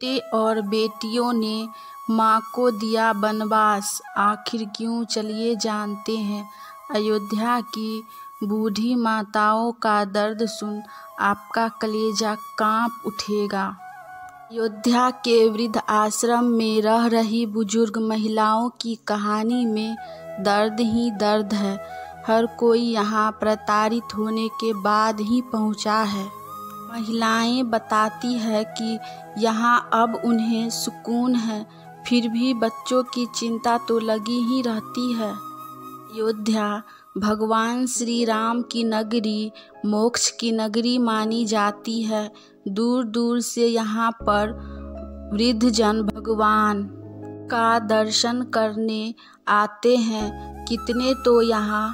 बेटे और बेटियों ने माँ को दिया वनवास, आखिर क्यों चलिए जानते हैं। अयोध्या की बूढ़ी माताओं का दर्द सुन आपका कलेजा कांप उठेगा। अयोध्या के वृद्ध आश्रम में रह रही बुजुर्ग महिलाओं की कहानी में दर्द ही दर्द है। हर कोई यहाँ प्रताड़ित होने के बाद ही पहुँचा है। महिलाएं बताती है कि यहाँ अब उन्हें सुकून है, फिर भी बच्चों की चिंता तो लगी ही रहती है। अयोध्या भगवान श्री राम की नगरी, मोक्ष की नगरी मानी जाती है। दूर दूर से यहाँ पर वृद्धजन भगवान का दर्शन करने आते हैं। कितने तो यहाँ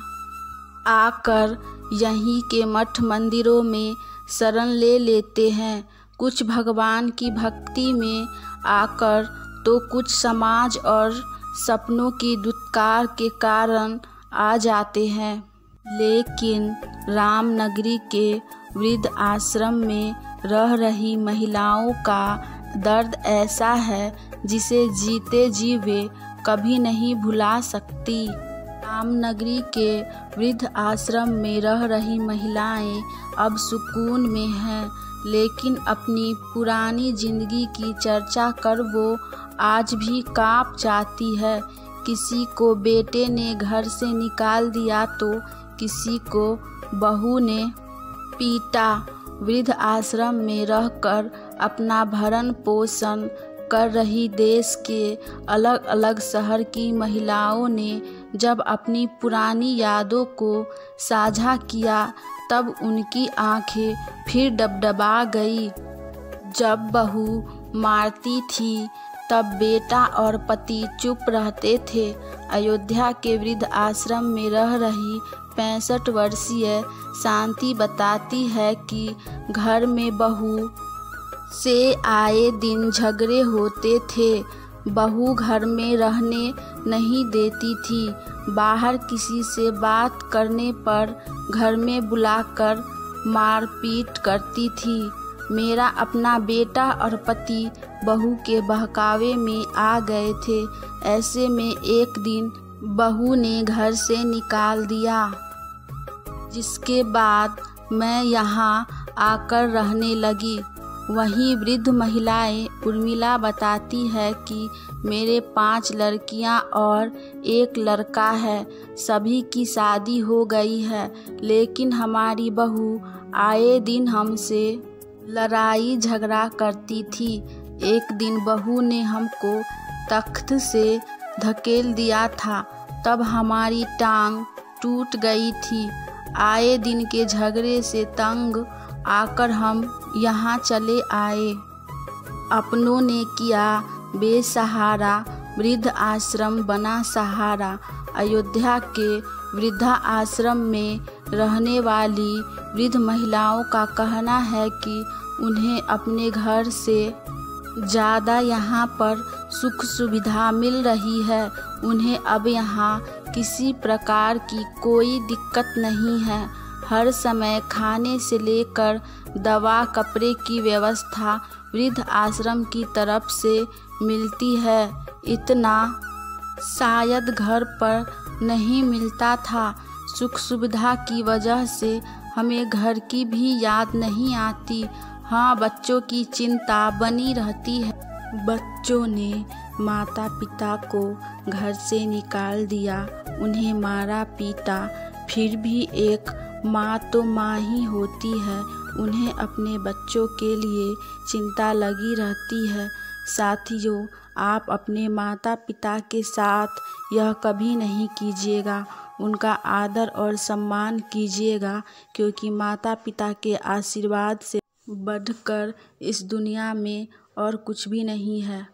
आकर यहीं के मठ मंदिरों में शरण ले लेते हैं। कुछ भगवान की भक्ति में आकर तो कुछ समाज और सपनों की दुत्कार के कारण आ जाते हैं। लेकिन रामनगरी के वृद्ध आश्रम में रह रही महिलाओं का दर्द ऐसा है जिसे जीते जी वे कभी नहीं भुला सकती। रामनगरी के वृद्ध आश्रम में रह रही महिलाएं अब सुकून में हैं, लेकिन अपनी पुरानी जिंदगी की चर्चा कर वो आज भी कांप जाती है। किसी को बेटे ने घर से निकाल दिया तो किसी को बहू ने पीटा। वृद्ध आश्रम में रहकर अपना भरण पोषण कर रही देश के अलग अलग शहर की महिलाओं ने जब अपनी पुरानी यादों को साझा किया तब उनकी आंखें फिर डबडबा गई। जब बहू मारती थी तब बेटा और पति चुप रहते थे। अयोध्या के वृद्ध आश्रम में रह रही 65 वर्षीय शांति बताती है कि घर में बहू से आए दिन झगड़े होते थे। बहू घर में रहने नहीं देती थी। बाहर किसी से बात करने पर घर में बुलाकर मारपीट करती थी। मेरा अपना बेटा और पति बहू के बहकावे में आ गए थे। ऐसे में एक दिन बहू ने घर से निकाल दिया, जिसके बाद मैं यहाँ आकर रहने लगी। वहीं वृद्ध महिलाएं उर्मिला बताती है कि मेरे 5 लड़कियां और 1 लड़का है। सभी की शादी हो गई है, लेकिन हमारी बहू आए दिन हमसे लड़ाई झगड़ा करती थी। एक दिन बहू ने हमको तख्त से धकेल दिया था, तब हमारी टांग टूट गई थी। आए दिन के झगड़े से तंग आकर हम यहाँ चले आए। अपनों ने किया बेसहारा, वृद्ध आश्रम बना सहारा। अयोध्या के वृद्धा आश्रम में रहने वाली वृद्ध महिलाओं का कहना है कि उन्हें अपने घर से ज़्यादा यहाँ पर सुख सुविधा मिल रही है। उन्हें अब यहाँ किसी प्रकार की कोई दिक्कत नहीं है। हर समय खाने से लेकर दवा कपड़े की व्यवस्था वृद्ध आश्रम की तरफ से मिलती है। इतना शायद घर पर नहीं मिलता था। सुख सुविधा की वजह से हमें घर की भी याद नहीं आती। हाँ, बच्चों की चिंता बनी रहती है। बच्चों ने माता पिता को घर से निकाल दिया, उन्हें मारा पीटा, फिर भी एक माँ तो माँ ही होती है। उन्हें अपने बच्चों के लिए चिंता लगी रहती है। साथियों, आप अपने माता पिता के साथ यह कभी नहीं कीजिएगा। उनका आदर और सम्मान कीजिएगा, क्योंकि माता पिता के आशीर्वाद से बढ़कर इस दुनिया में और कुछ भी नहीं है।